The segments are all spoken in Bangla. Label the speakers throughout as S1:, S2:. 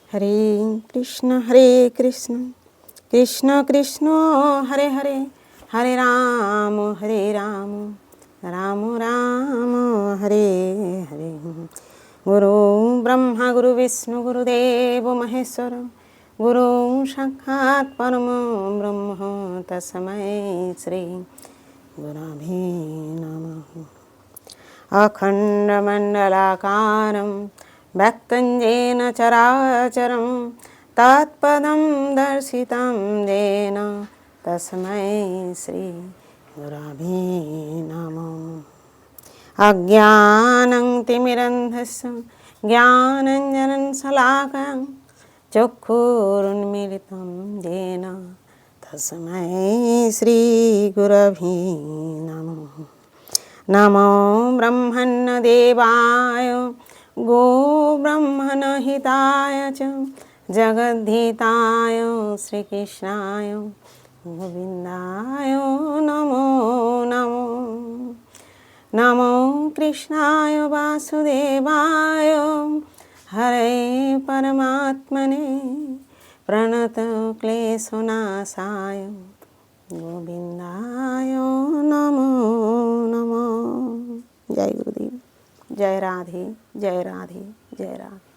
S1: হরে কৃষ্ণ কৃষ্ণ কৃষ্ণ হরে হরে, হরে রাম রাম রাম হরে হরে। গুরু ব্রহ্মা গুরু বিষ্ণু গুরুদেব মহেশ্বর, গুরু সাক্ষাৎ পরম ব্রহ্ম তস্मै শ্রী গুরবে নমঃ। अखण्डमण्डलाकारं व्यक्तं येन चराचरं तत्पदं दर्शितं येन तस्मै श्री गुरवे नमः। अज्ञानं तिमिरन्धस्य ज्ञानञ्जनं शलाकं चक्षुरुन्मीलितं येन तस्मै श्री गुरवे नमः। नमो ब्रह्मण्यदेवाय गो ब्रह्मणहिताय च जगद्धिताय श्रीकृष्णाय गोविन्दाय नमो नमो। नमो कृष्णाय वासुदेवाय हरे परमात्मने प्रणतक्लेशनाशाय गोविंदाय नमो नमो। जय गुरुदेव, जय राधे जय राधे जय राधे।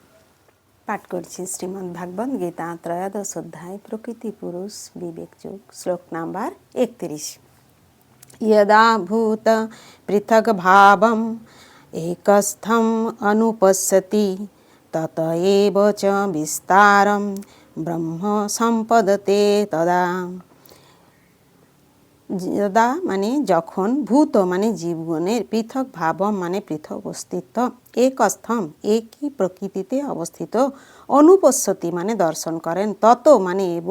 S1: पाठ करছি শ্রীমদ্ ভাগবত গীতা ত্রয়োদশ অধ্যায় প্রকৃতি পুরুষ বিবেক যোগ, শ্লোক নাম্বার 31। यदा भूत पृथक भावम एकस्थम अनुपश्यति तत एव च विस्तारम ब्रह्म संपदते तदा। যদা মানে যখন, ভূত মানে জীবগণের, পৃথক ভাবম মানে পৃথক অস্তিত্ব, একস্থম একই প্রকৃতিতে অবস্থিত, অনুপশ্যতি মানে দর্শন করেন, তত মানে এব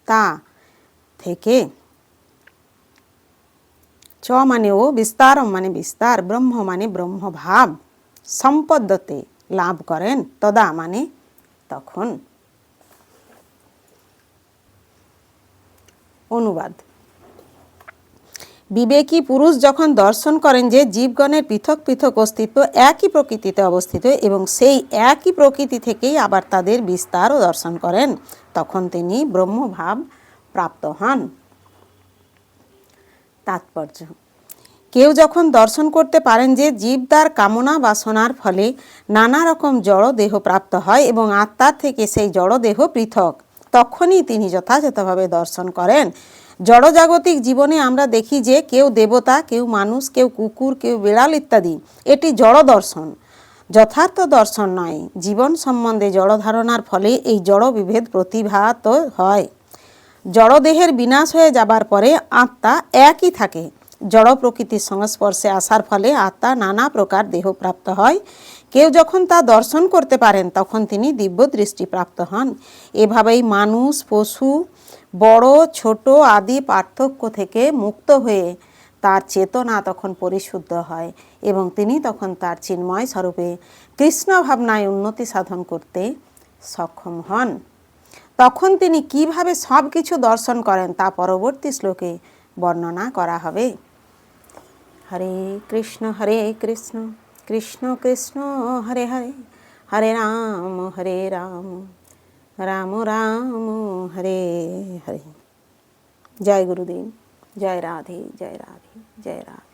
S1: তা থেকে, চ মানে ও, বিস্তারম মানে বিস্তার, ব্রহ্ম মানে ব্রহ্মভাব, সম্পদ্যতে লাভ করেন, তদা মানে তখন। অনুবাদ। বিবেকী পুরুষ যখন দর্শন করেন যে জীবগণের পৃথক পৃথক অস্তিত্ব একই প্রকৃতিতে অবস্থিত এবং সেই একই প্রকৃতি থেকেই আবার তাদের বিস্তারও দর্শন করেন, তখন তিনি ব্রহ্মভাব প্রাপ্ত হন। তাৎপর্য: কেউ যখন দর্শন করতে পারেন যে জীব তার কামনা বাসনার ফলে নানা রকম জড় দেহ প্রাপ্ত হয় এবং আত্মার থেকে সেই জড় দেহ পৃথক, তখনই তিনি যথাযথভাবে দর্শন করেন। জড়জাগতিক জীবনে আমরা দেখি যে কেউ দেবতা, কেউ মানুষ, কেউ কুকুর, কেউ বিড়াল ইত্যাদি। এটি জড় দর্শন, যথার্থ দর্শন নয়। জীবন সম্বন্ধে জড় ধারণার ফলে এই জড় বিভেদ প্রতিভাত হয়। জড়দেহের বিনাশ হয়ে যাবার পরে আত্মা একই থাকে। জড় প্রকৃতির সংস্পর্শে আসার ফলে আত্মা নানা প্রকার দেহ প্রাপ্ত হয়। কেউ যখন তা দর্শন করতে পারেন তখন তিনি দিব্য দৃষ্টি প্রাপ্ত হন। এভাবেই মানুষ, পশু, বড় ছোট আদি পার্থক্য থেকে মুক্ত হয়ে তার চেতনা তখন পরিশুদ্ধ হয় এবং তিনি তখন তার চিন্ময় স্বরূপে কৃষ্ণ ভাবনায় উন্নতি সাধন করতে সক্ষম হন। তখন তিনি কিভাবে সব কিছু দর্শন করেন তা পরবর্তী শ্লোকে বর্ণনা করা হবে। হরে কৃষ্ণ কৃষ্ণ কৃষ্ণ হরে হরে, হরে রাম রাম রাম হরে হরে। জয় গুরুদেব, জয় রাধে জয় রাধে জয় রাধে।